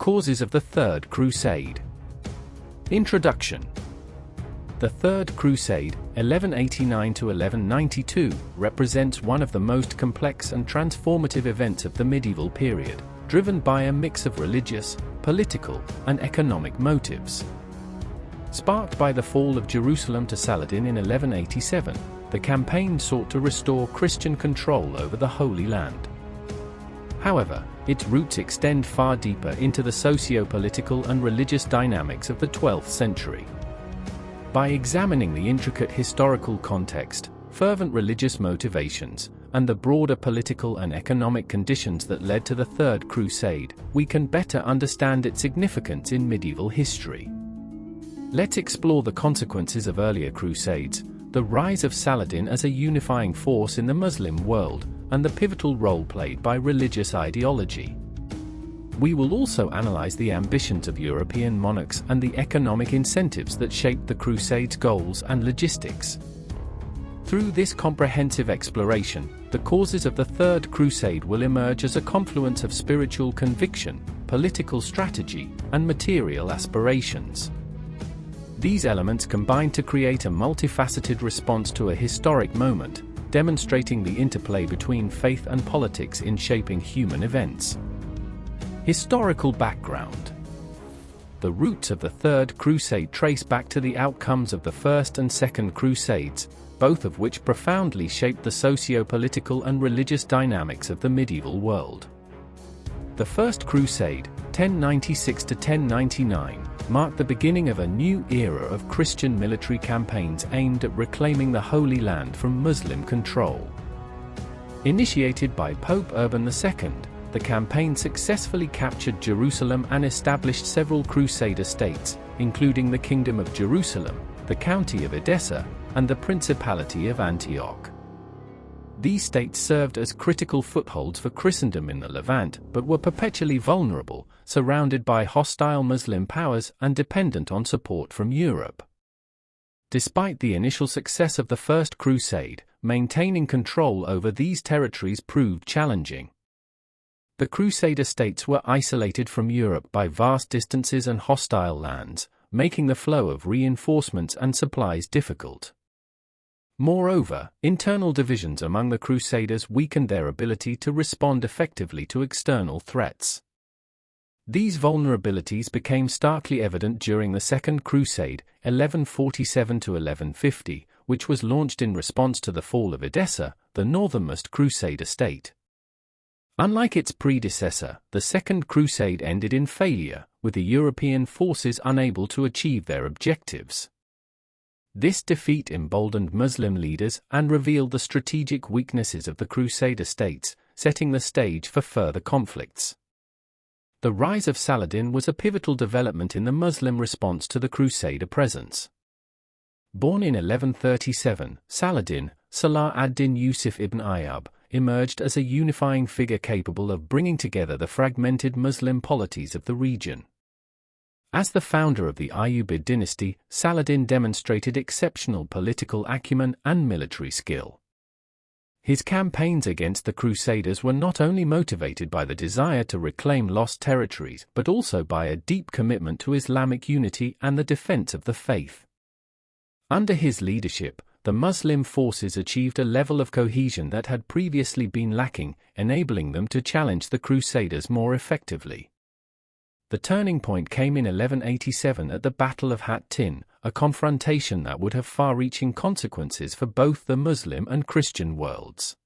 Causes of the Third Crusade. Introduction. The Third Crusade, 1189 to 1192, represents one of the most complex and transformative events of the medieval period, driven by a mix of religious, political, and economic motives. Sparked by the fall of Jerusalem to Saladin in 1187, the campaign sought to restore Christian control over the Holy Land. However, its roots extend far deeper into the socio-political and religious dynamics of the 12th century. By examining the intricate historical context, fervent religious motivations, and the broader political and economic conditions that led to the Third Crusade, we can better understand its significance in medieval history. Let's explore the consequences of earlier crusades, the rise of Saladin as a unifying force in the Muslim world, and the pivotal role played by religious ideology. We will also analyze the ambitions of European monarchs and the economic incentives that shaped the Crusades' goals and logistics. Through this comprehensive exploration, the causes of the Third Crusade will emerge as a confluence of spiritual conviction, political strategy, and material aspirations. These elements combine to create a multifaceted response to a historic moment, demonstrating the interplay between faith and politics in shaping human events. Historical background. The roots of the Third Crusade trace back to the outcomes of the First and Second Crusades, both of which profoundly shaped the socio-political and religious dynamics of the medieval world. The First Crusade, 1096 to 1099, marked the beginning of a new era of Christian military campaigns aimed at reclaiming the Holy Land from Muslim control. Initiated by Pope Urban II, the campaign successfully captured Jerusalem and established several Crusader states, including the Kingdom of Jerusalem, the County of Edessa, and the Principality of Antioch. These states served as critical footholds for Christendom in the Levant, but were perpetually vulnerable, surrounded by hostile Muslim powers and dependent on support from Europe. Despite the initial success of the First Crusade, maintaining control over these territories proved challenging. The Crusader states were isolated from Europe by vast distances and hostile lands, making the flow of reinforcements and supplies difficult. Moreover, internal divisions among the Crusaders weakened their ability to respond effectively to external threats. These vulnerabilities became starkly evident during the Second Crusade, 1147 to 1150, which was launched in response to the fall of Edessa, the northernmost Crusader state. Unlike its predecessor, the Second Crusade ended in failure, with the European forces unable to achieve their objectives. This defeat emboldened Muslim leaders and revealed the strategic weaknesses of the Crusader states, setting the stage for further conflicts. The rise of Saladin was a pivotal development in the Muslim response to the Crusader presence. Born in 1137, Saladin, Salah ad-Din Yusuf ibn Ayyub, emerged as a unifying figure capable of bringing together the fragmented Muslim polities of the region. As the founder of the Ayyubid dynasty, Saladin demonstrated exceptional political acumen and military skill. His campaigns against the Crusaders were not only motivated by the desire to reclaim lost territories but also by a deep commitment to Islamic unity and the defense of the faith. Under his leadership, the Muslim forces achieved a level of cohesion that had previously been lacking, enabling them to challenge the Crusaders more effectively. The turning point came in 1187 at the Battle of Hattin, a confrontation that would have far-reaching consequences for both the Muslim and Christian worlds.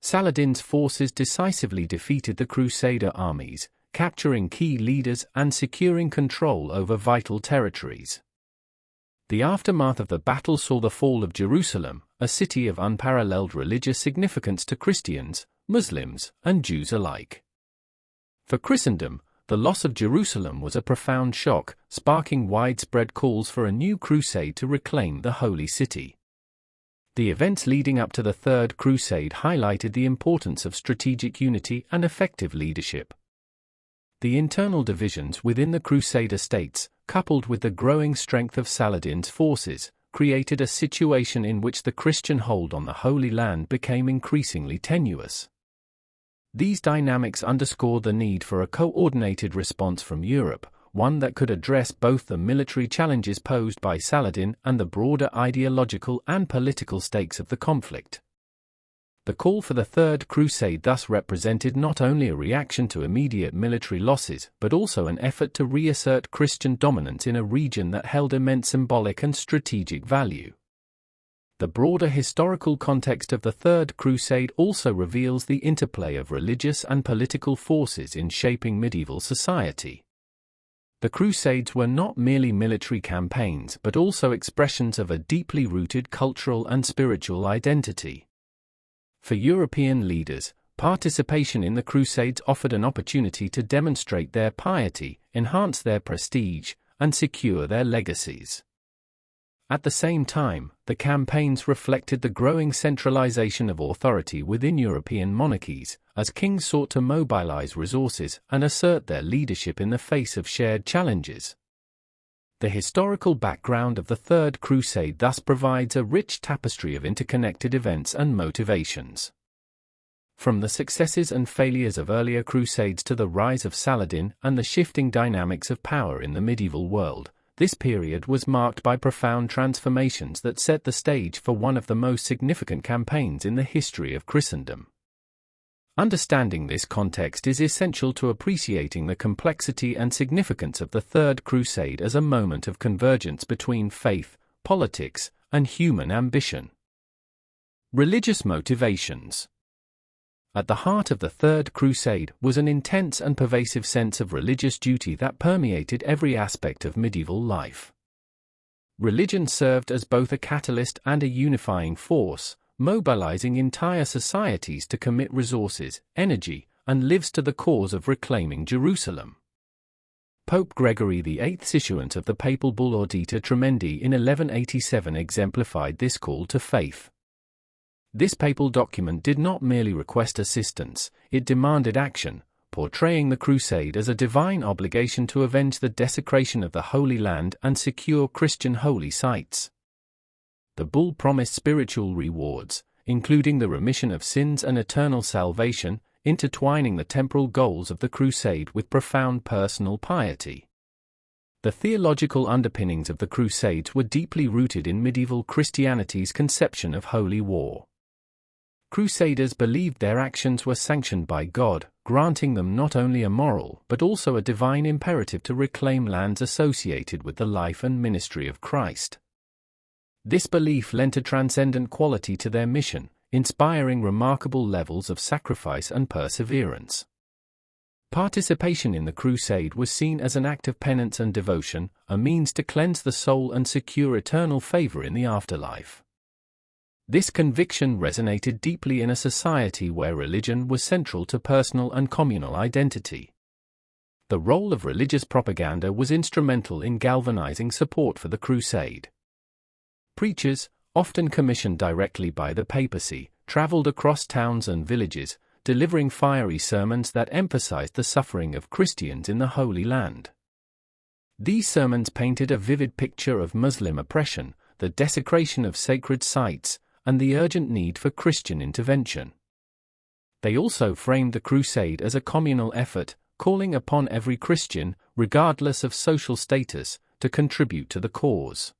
Saladin's forces decisively defeated the Crusader armies, capturing key leaders and securing control over vital territories. The aftermath of the battle saw the fall of Jerusalem, a city of unparalleled religious significance to Christians, Muslims, and Jews alike. For Christendom, the loss of Jerusalem was a profound shock, sparking widespread calls for a new crusade to reclaim the Holy City. The events leading up to the Third Crusade highlighted the importance of strategic unity and effective leadership. The internal divisions within the Crusader states, coupled with the growing strength of Saladin's forces, created a situation in which the Christian hold on the Holy Land became increasingly tenuous. These dynamics underscore the need for a coordinated response from Europe, one that could address both the military challenges posed by Saladin and the broader ideological and political stakes of the conflict. The call for the Third Crusade thus represented not only a reaction to immediate military losses but also an effort to reassert Christian dominance in a region that held immense symbolic and strategic value. The broader historical context of the Third Crusade also reveals the interplay of religious and political forces in shaping medieval society. The Crusades were not merely military campaigns but also expressions of a deeply rooted cultural and spiritual identity. For European leaders, participation in the Crusades offered an opportunity to demonstrate their piety, enhance their prestige, and secure their legacies. At the same time, the campaigns reflected the growing centralization of authority within European monarchies, as kings sought to mobilize resources and assert their leadership in the face of shared challenges. The historical background of the Third Crusade thus provides a rich tapestry of interconnected events and motivations. From the successes and failures of earlier crusades to the rise of Saladin and the shifting dynamics of power in the medieval world, this period was marked by profound transformations that set the stage for one of the most significant campaigns in the history of Christendom. Understanding this context is essential to appreciating the complexity and significance of the Third Crusade as a moment of convergence between faith, politics, and human ambition. Religious motivations. At the heart of the Third Crusade was an intense and pervasive sense of religious duty that permeated every aspect of medieval life. Religion served as both a catalyst and a unifying force, mobilizing entire societies to commit resources, energy, and lives to the cause of reclaiming Jerusalem. Pope Gregory VIII's issuance of the papal bull Audita Tremendi in 1187 exemplified this call to faith. This papal document did not merely request assistance, it demanded action, portraying the crusade as a divine obligation to avenge the desecration of the Holy Land and secure Christian holy sites. The bull promised spiritual rewards, including the remission of sins and eternal salvation, intertwining the temporal goals of the crusade with profound personal piety. The theological underpinnings of the Crusades were deeply rooted in medieval Christianity's conception of holy war. Crusaders believed their actions were sanctioned by God, granting them not only a moral but also a divine imperative to reclaim lands associated with the life and ministry of Christ. This belief lent a transcendent quality to their mission, inspiring remarkable levels of sacrifice and perseverance. Participation in the crusade was seen as an act of penance and devotion, a means to cleanse the soul and secure eternal favor in the afterlife. This conviction resonated deeply in a society where religion was central to personal and communal identity. The role of religious propaganda was instrumental in galvanizing support for the crusade. Preachers, often commissioned directly by the papacy, traveled across towns and villages, delivering fiery sermons that emphasized the suffering of Christians in the Holy Land. These sermons painted a vivid picture of Muslim oppression, the desecration of sacred sites, and the urgent need for Christian intervention. They also framed the crusade as a communal effort, calling upon every Christian, regardless of social status, to contribute to the cause.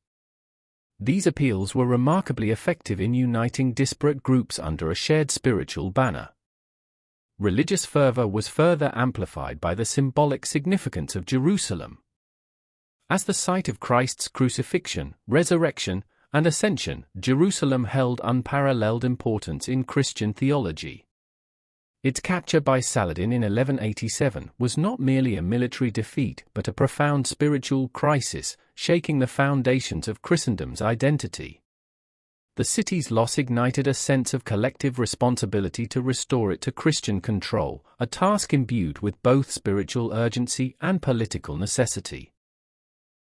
These appeals were remarkably effective in uniting disparate groups under a shared spiritual banner. Religious fervor was further amplified by the symbolic significance of Jerusalem. As the site of Christ's crucifixion, resurrection, and ascension, Jerusalem held unparalleled importance in Christian theology. Its capture by Saladin in 1187 was not merely a military defeat but a profound spiritual crisis, shaking the foundations of Christendom's identity. The city's loss ignited a sense of collective responsibility to restore it to Christian control, a task imbued with both spiritual urgency and political necessity.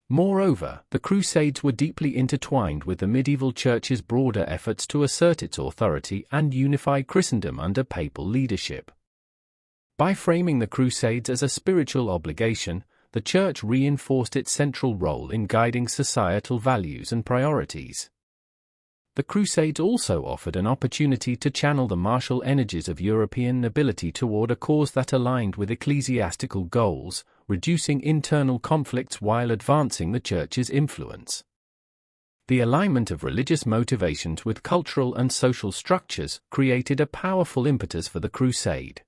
Moreover, the Crusades were deeply intertwined with the medieval Church's broader efforts to assert its authority and unify Christendom under papal leadership. By framing the Crusades as a spiritual obligation, the Church reinforced its central role in guiding societal values and priorities. The Crusades also offered an opportunity to channel the martial energies of European nobility toward a cause that aligned with ecclesiastical goals, reducing internal conflicts while advancing the Church's influence. The alignment of religious motivations with cultural and social structures created a powerful impetus for the crusade.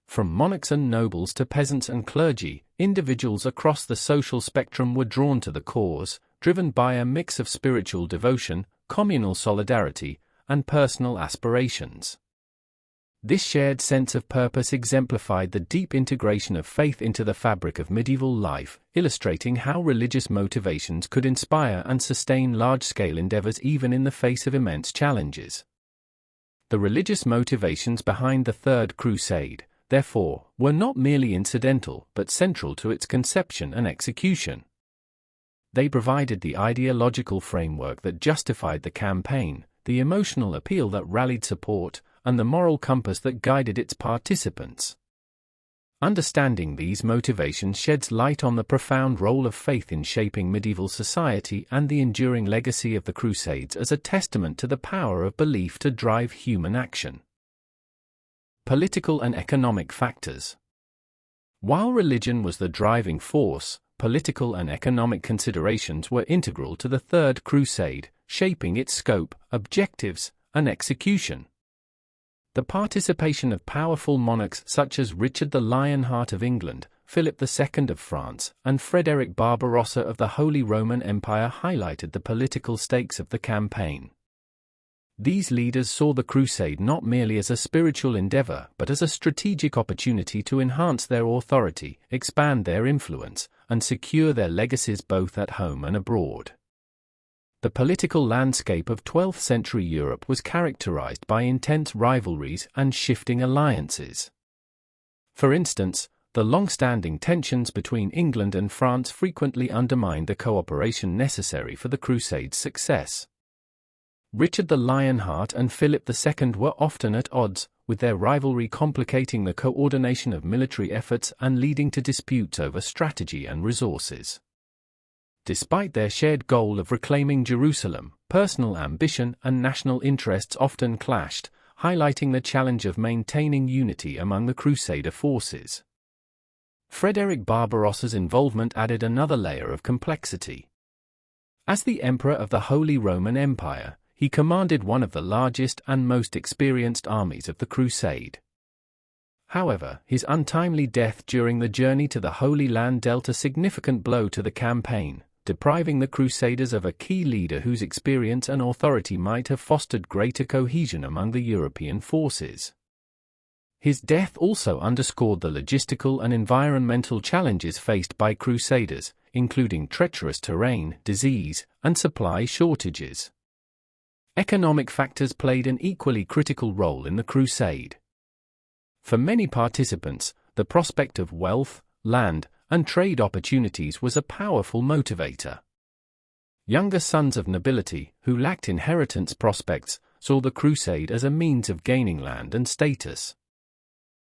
From monarchs and nobles to peasants and clergy, individuals across the social spectrum were drawn to the cause, driven by a mix of spiritual devotion, communal solidarity, and personal aspirations. This shared sense of purpose exemplified the deep integration of faith into the fabric of medieval life, illustrating how religious motivations could inspire and sustain large-scale endeavors even in the face of immense challenges. The religious motivations behind the Third Crusade, therefore, were not merely incidental but central to its conception and execution. They provided the ideological framework that justified the campaign, the emotional appeal that rallied support, and the moral compass that guided its participants. Understanding these motivations sheds light on the profound role of faith in shaping medieval society and the enduring legacy of the Crusades as a testament to the power of belief to drive human action. Political and economic factors. While religion was the driving force, political and economic considerations were integral to the Third Crusade, shaping its scope, objectives, and execution. The participation of powerful monarchs such as Richard the Lionheart of England, Philip II of France, and Frederick Barbarossa of the Holy Roman Empire highlighted the political stakes of the campaign. These leaders saw the crusade not merely as a spiritual endeavor but as a strategic opportunity to enhance their authority, expand their influence, and secure their legacies both at home and abroad. The political landscape of 12th-century Europe was characterized by intense rivalries and shifting alliances. For instance, the long-standing tensions between England and France frequently undermined the cooperation necessary for the Crusade's success. Richard the Lionheart and Philip II were often at odds, with their rivalry complicating the coordination of military efforts and leading to disputes over strategy and resources. Despite their shared goal of reclaiming Jerusalem, personal ambition and national interests often clashed, highlighting the challenge of maintaining unity among the Crusader forces. Frederick Barbarossa's involvement added another layer of complexity. As the Emperor of the Holy Roman Empire, he commanded one of the largest and most experienced armies of the Crusade. However, his untimely death during the journey to the Holy Land dealt a significant blow to the campaign, depriving the Crusaders of a key leader whose experience and authority might have fostered greater cohesion among the European forces. His death also underscored the logistical and environmental challenges faced by Crusaders, including treacherous terrain, disease, and supply shortages. Economic factors played an equally critical role in the crusade. For many participants, the prospect of wealth, land, and trade opportunities was a powerful motivator. Younger sons of nobility, who lacked inheritance prospects, saw the crusade as a means of gaining land and status.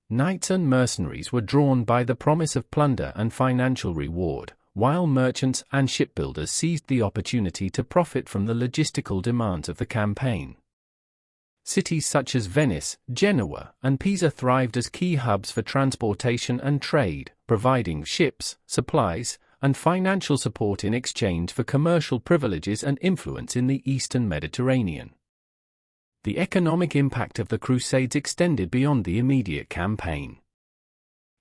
Knights and mercenaries were drawn by the promise of plunder and financial reward, while merchants and shipbuilders seized the opportunity to profit from the logistical demands of the campaign. Cities such as Venice, Genoa, and Pisa thrived as key hubs for transportation and trade, providing ships, supplies, and financial support in exchange for commercial privileges and influence in the Eastern Mediterranean. The economic impact of the Crusades extended beyond the immediate campaign.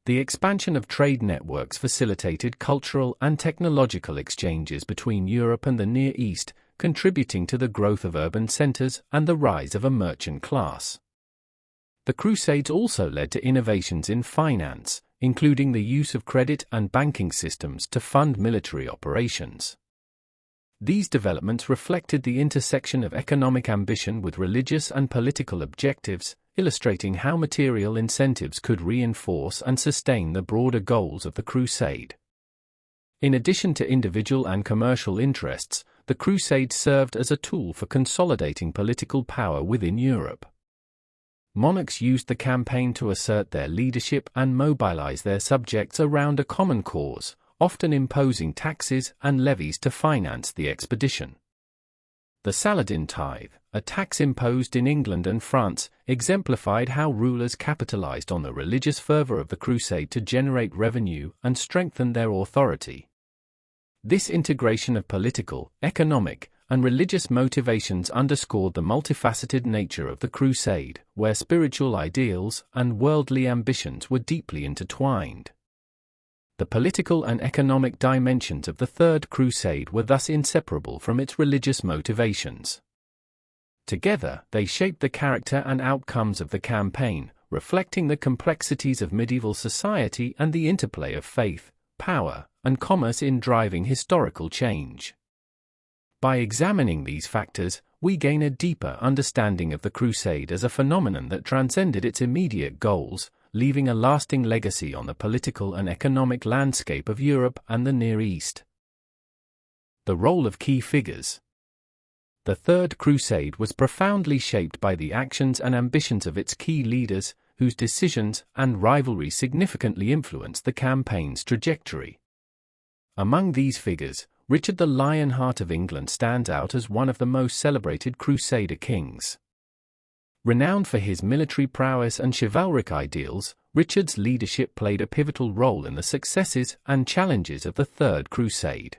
The expansion of trade networks facilitated cultural and technological exchanges between Europe and the Near East, contributing to the growth of urban centers and the rise of a merchant class. The Crusades also led to innovations in finance, including the use of credit and banking systems to fund military operations. These developments reflected the intersection of economic ambition with religious and political objectives, illustrating how material incentives could reinforce and sustain the broader goals of the crusade. In addition to individual and commercial interests, the crusade served as a tool for consolidating political power within Europe. Monarchs used the campaign to assert their leadership and mobilize their subjects around a common cause, often imposing taxes and levies to finance the expedition. The Saladin tithe, a tax imposed in England and France, exemplified how rulers capitalized on the religious fervor of the crusade to generate revenue and strengthen their authority. This integration of political, economic, and religious motivations underscored the multifaceted nature of the crusade, where spiritual ideals and worldly ambitions were deeply intertwined. The political and economic dimensions of the Third Crusade were thus inseparable from its religious motivations. Together, they shaped the character and outcomes of the campaign, reflecting the complexities of medieval society and the interplay of faith, power, and commerce in driving historical change. By examining these factors, we gain a deeper understanding of the Crusade as a phenomenon that transcended its immediate goals, leaving a lasting legacy on the political and economic landscape of Europe and the Near East. The role of key figures. The Third Crusade was profoundly shaped by the actions and ambitions of its key leaders, whose decisions and rivalry significantly influenced the campaign's trajectory. Among these figures, Richard the Lionheart of England stands out as one of the most celebrated Crusader kings. Renowned for his military prowess and chivalric ideals, Richard's leadership played a pivotal role in the successes and challenges of the Third Crusade.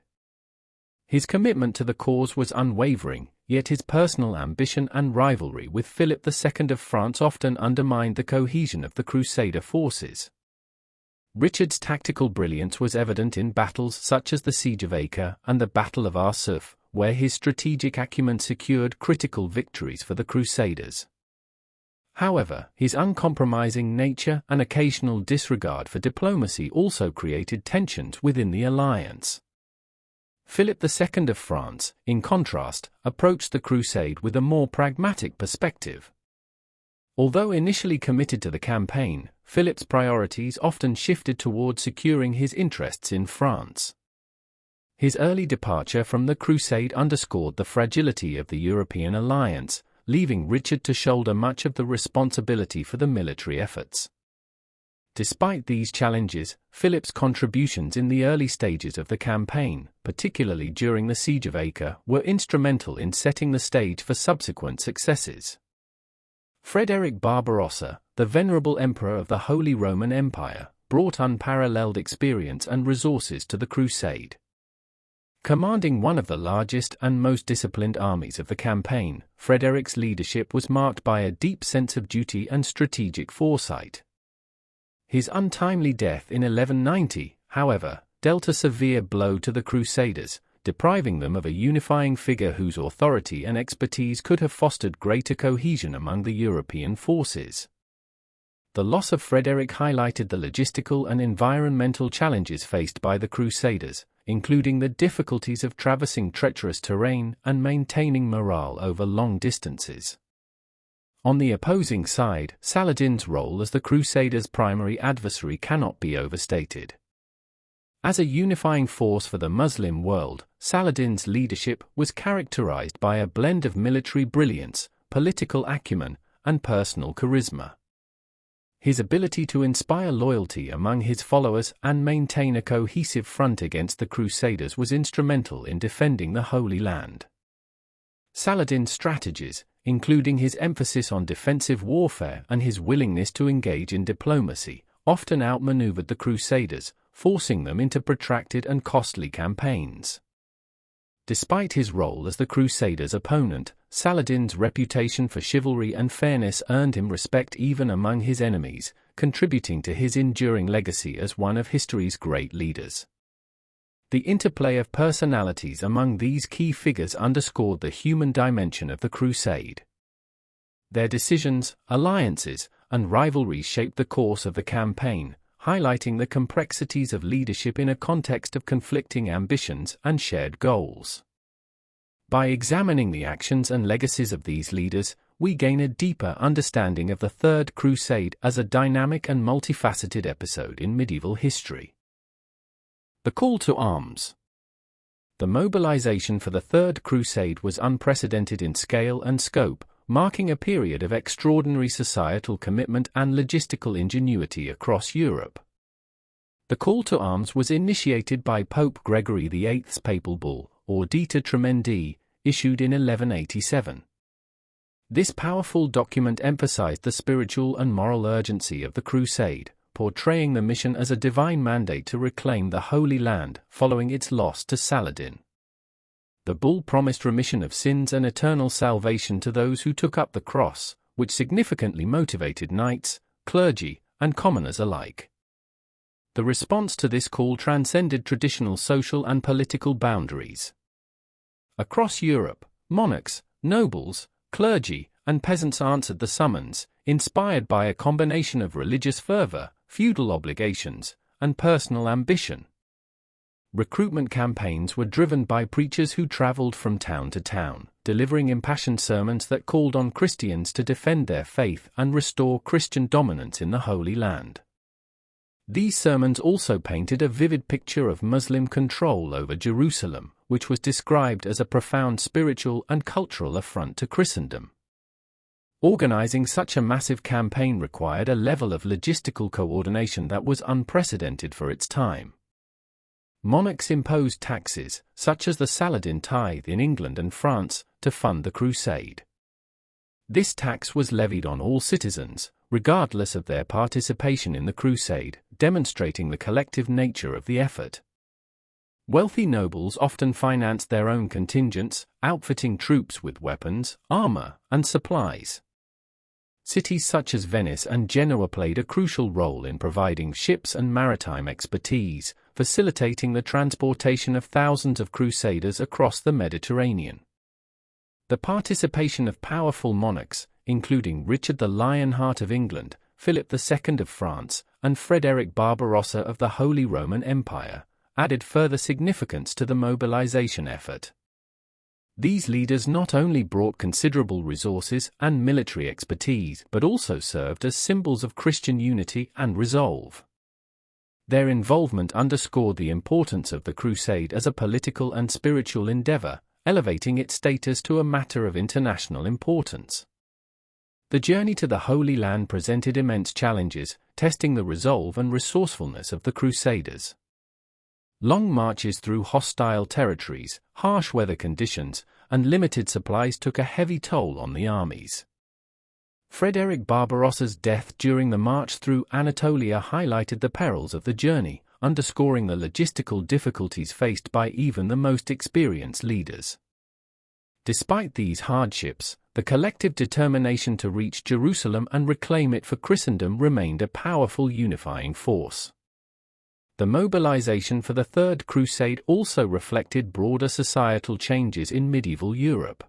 His commitment to the cause was unwavering, yet his personal ambition and rivalry with Philip II of France often undermined the cohesion of the Crusader forces. Richard's tactical brilliance was evident in battles such as the Siege of Acre and the Battle of Arsuf, where his strategic acumen secured critical victories for the Crusaders. However, his uncompromising nature and occasional disregard for diplomacy also created tensions within the alliance. Philip II of France, in contrast, approached the crusade with a more pragmatic perspective. Although initially committed to the campaign, Philip's priorities often shifted toward securing his interests in France. His early departure from the crusade underscored the fragility of the European alliance, leaving Richard to shoulder much of the responsibility for the military efforts. Despite these challenges, Philip's contributions in the early stages of the campaign, particularly during the Siege of Acre, were instrumental in setting the stage for subsequent successes. Frederick Barbarossa, the venerable emperor of the Holy Roman Empire, brought unparalleled experience and resources to the crusade. Commanding one of the largest and most disciplined armies of the campaign, Frederick's leadership was marked by a deep sense of duty and strategic foresight. His untimely death in 1190, however, dealt a severe blow to the Crusaders, depriving them of a unifying figure whose authority and expertise could have fostered greater cohesion among the European forces. The loss of Frederick highlighted the logistical and environmental challenges faced by the Crusaders, including the difficulties of traversing treacherous terrain and maintaining morale over long distances. On the opposing side, Saladin's role as the Crusaders' primary adversary cannot be overstated. As a unifying force for the Muslim world, Saladin's leadership was characterized by a blend of military brilliance, political acumen, and personal charisma. His ability to inspire loyalty among his followers and maintain a cohesive front against the Crusaders was instrumental in defending the Holy Land. Saladin's strategies, including his emphasis on defensive warfare and his willingness to engage in diplomacy, often outmaneuvered the Crusaders, forcing them into protracted and costly campaigns. Despite his role as the Crusaders' opponent, Saladin's reputation for chivalry and fairness earned him respect even among his enemies, contributing to his enduring legacy as one of history's great leaders. The interplay of personalities among these key figures underscored the human dimension of the crusade. Their decisions, alliances, and rivalries shaped the course of the campaign, highlighting the complexities of leadership in a context of conflicting ambitions and shared goals. By examining the actions and legacies of these leaders, we gain a deeper understanding of the Third Crusade as a dynamic and multifaceted episode in medieval history. The call to arms. The mobilization for the Third Crusade was unprecedented in scale and scope, marking a period of extraordinary societal commitment and logistical ingenuity across Europe. The call to arms was initiated by Pope Gregory VIII's papal bull, Audita Tremendi, issued in 1187. This powerful document emphasized the spiritual and moral urgency of the crusade, portraying the mission as a divine mandate to reclaim the Holy Land following its loss to Saladin. The bull promised remission of sins and eternal salvation to those who took up the cross, which significantly motivated knights, clergy, and commoners alike. The response to this call transcended traditional social and political boundaries. Across Europe, monarchs, nobles, clergy, and peasants answered the summons, inspired by a combination of religious fervor, feudal obligations, and personal ambition. Recruitment campaigns were driven by preachers who traveled from town to town, delivering impassioned sermons that called on Christians to defend their faith and restore Christian dominance in the Holy Land. These sermons also painted a vivid picture of Muslim control over Jerusalem, which was described as a profound spiritual and cultural affront to Christendom. Organizing such a massive campaign required a level of logistical coordination that was unprecedented for its time. Monarchs imposed taxes, such as the Saladin tithe in England and France, to fund the crusade. This tax was levied on all citizens, regardless of their participation in the crusade, demonstrating the collective nature of the effort. Wealthy nobles often financed their own contingents, outfitting troops with weapons, armor, and supplies. Cities such as Venice and Genoa played a crucial role in providing ships and maritime expertise, facilitating the transportation of thousands of crusaders across the Mediterranean. The participation of powerful monarchs, including Richard the Lionheart of England, Philip II of France, and Frederick Barbarossa of the Holy Roman Empire, added further significance to the mobilization effort. These leaders not only brought considerable resources and military expertise but also served as symbols of Christian unity and resolve. Their involvement underscored the importance of the crusade as a political and spiritual endeavor, elevating its status to a matter of international importance. The journey to the Holy Land presented immense challenges, testing the resolve and resourcefulness of the Crusaders. Long marches through hostile territories, harsh weather conditions, and limited supplies took a heavy toll on the armies. Frederick Barbarossa's death during the march through Anatolia highlighted the perils of the journey, underscoring the logistical difficulties faced by even the most experienced leaders. Despite these hardships, the collective determination to reach Jerusalem and reclaim it for Christendom remained a powerful unifying force. The mobilization for the Third Crusade also reflected broader societal changes in medieval Europe.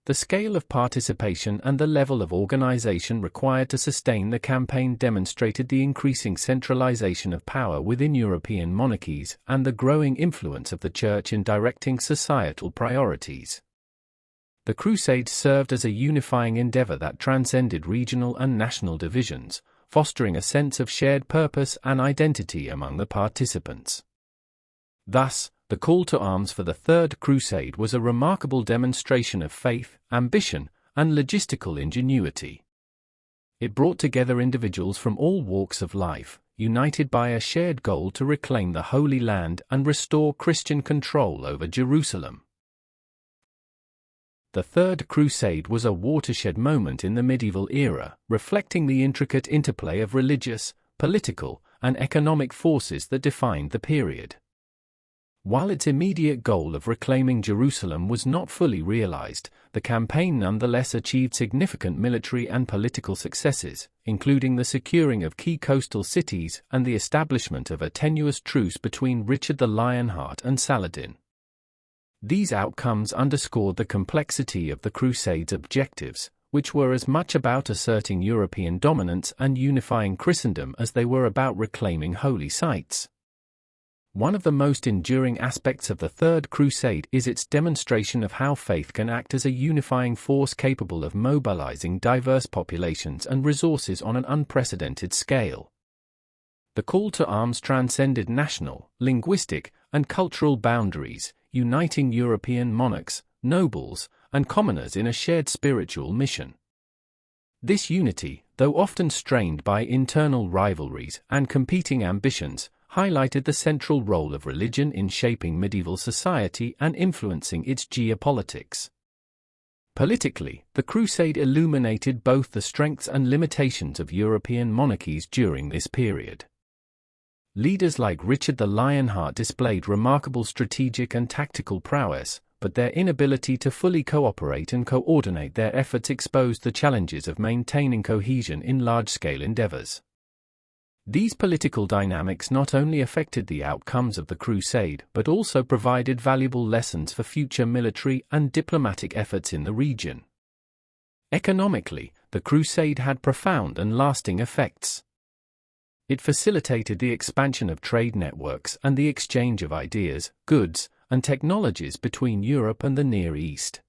The scale of participation and the level of organization required to sustain the campaign demonstrated the increasing centralization of power within European monarchies and the growing influence of the Church in directing societal priorities. The Crusade served as a unifying endeavor that transcended regional and national divisions, fostering a sense of shared purpose and identity among the participants. Thus, the call to arms for the Third Crusade was a remarkable demonstration of faith, ambition, and logistical ingenuity. It brought together individuals from all walks of life, united by a shared goal to reclaim the Holy Land and restore Christian control over Jerusalem. The Third Crusade was a watershed moment in the medieval era, reflecting the intricate interplay of religious, political, and economic forces that defined the period. While its immediate goal of reclaiming Jerusalem was not fully realized, the campaign nonetheless achieved significant military and political successes, including the securing of key coastal cities and the establishment of a tenuous truce between Richard the Lionheart and Saladin. These outcomes underscored the complexity of the Crusade's objectives, which were as much about asserting European dominance and unifying Christendom as they were about reclaiming holy sites. One of the most enduring aspects of the Third Crusade is its demonstration of how faith can act as a unifying force capable of mobilizing diverse populations and resources on an unprecedented scale. The call to arms transcended national, linguistic, and cultural boundaries, uniting European monarchs, nobles, and commoners in a shared spiritual mission. This unity, though often strained by internal rivalries and competing ambitions, highlighted the central role of religion in shaping medieval society and influencing its geopolitics. Politically, the Crusade illuminated both the strengths and limitations of European monarchies during this period. Leaders like Richard the Lionheart displayed remarkable strategic and tactical prowess, but their inability to fully cooperate and coordinate their efforts exposed the challenges of maintaining cohesion in large-scale endeavors. These political dynamics not only affected the outcomes of the Crusade but also provided valuable lessons for future military and diplomatic efforts in the region. Economically, the Crusade had profound and lasting effects. It facilitated the expansion of trade networks and the exchange of ideas, goods, and technologies between Europe and the Near East.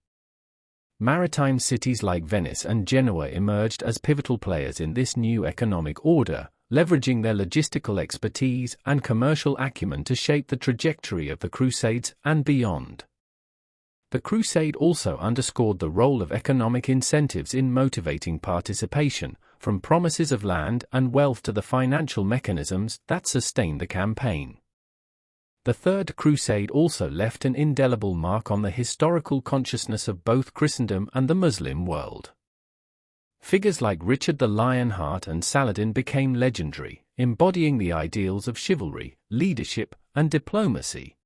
Maritime cities like Venice and Genoa emerged as pivotal players in this new economic order, leveraging their logistical expertise and commercial acumen to shape the trajectory of the Crusades and beyond. The Crusade also underscored the role of economic incentives in motivating participation, from promises of land and wealth to the financial mechanisms that sustained the campaign. The Third Crusade also left an indelible mark on the historical consciousness of both Christendom and the Muslim world. Figures like Richard the Lionheart and Saladin became legendary, embodying the ideals of chivalry, leadership, and diplomacy.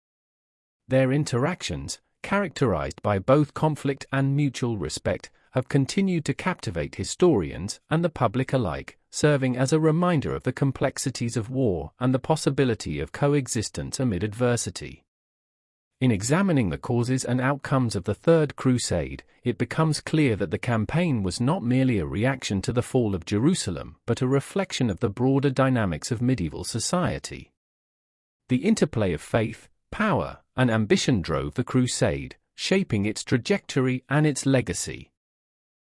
Their interactions, characterized by both conflict and mutual respect, have continued to captivate historians and the public alike, serving as a reminder of the complexities of war and the possibility of coexistence amid adversity. In examining the causes and outcomes of the Third Crusade, it becomes clear that the campaign was not merely a reaction to the fall of Jerusalem but a reflection of the broader dynamics of medieval society. The interplay of faith, power, and ambition drove the Crusade, shaping its trajectory and its legacy.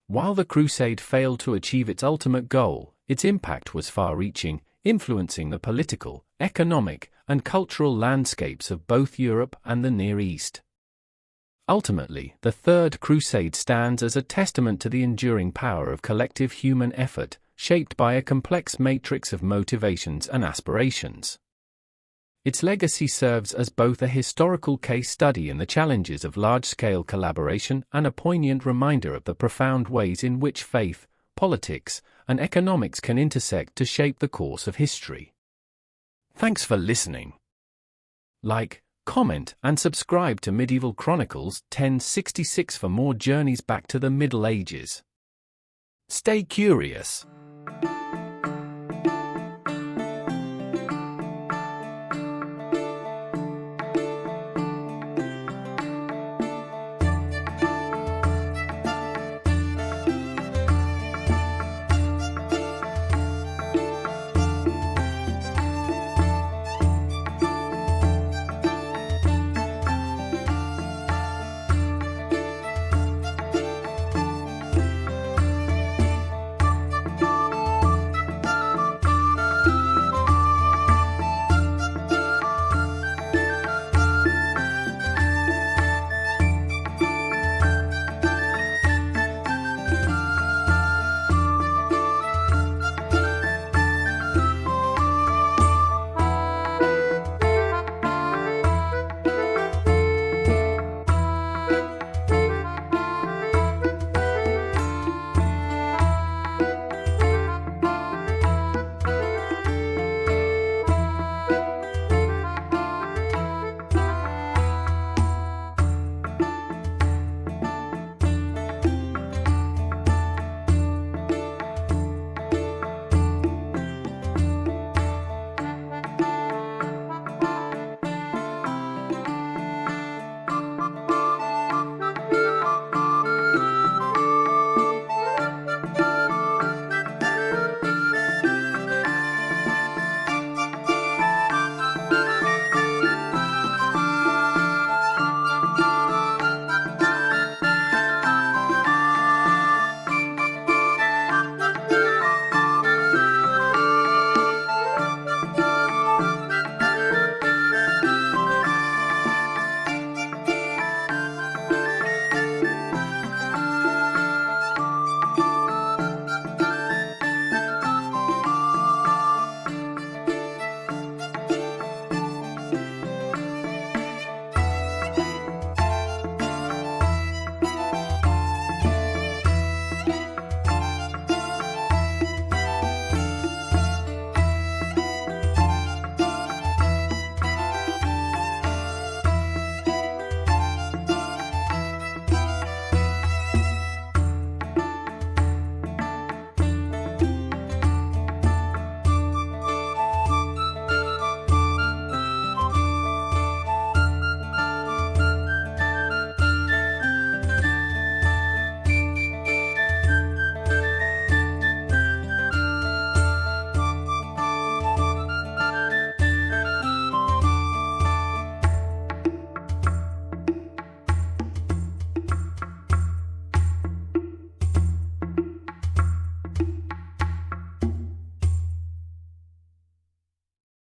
While the Crusade failed to achieve its ultimate goal, its impact was far-reaching, influencing the political, economic, and cultural landscapes of both Europe and the Near East. Ultimately, the Third Crusade stands as a testament to the enduring power of collective human effort, shaped by a complex matrix of motivations and aspirations. Its legacy serves as both a historical case study in the challenges of large-scale collaboration and a poignant reminder of the profound ways in which faith, politics, and economics can intersect to shape the course of history. Thanks for listening. Like, comment, and subscribe to Medieval Chronicles 1066 for more journeys back to the Middle Ages. Stay curious.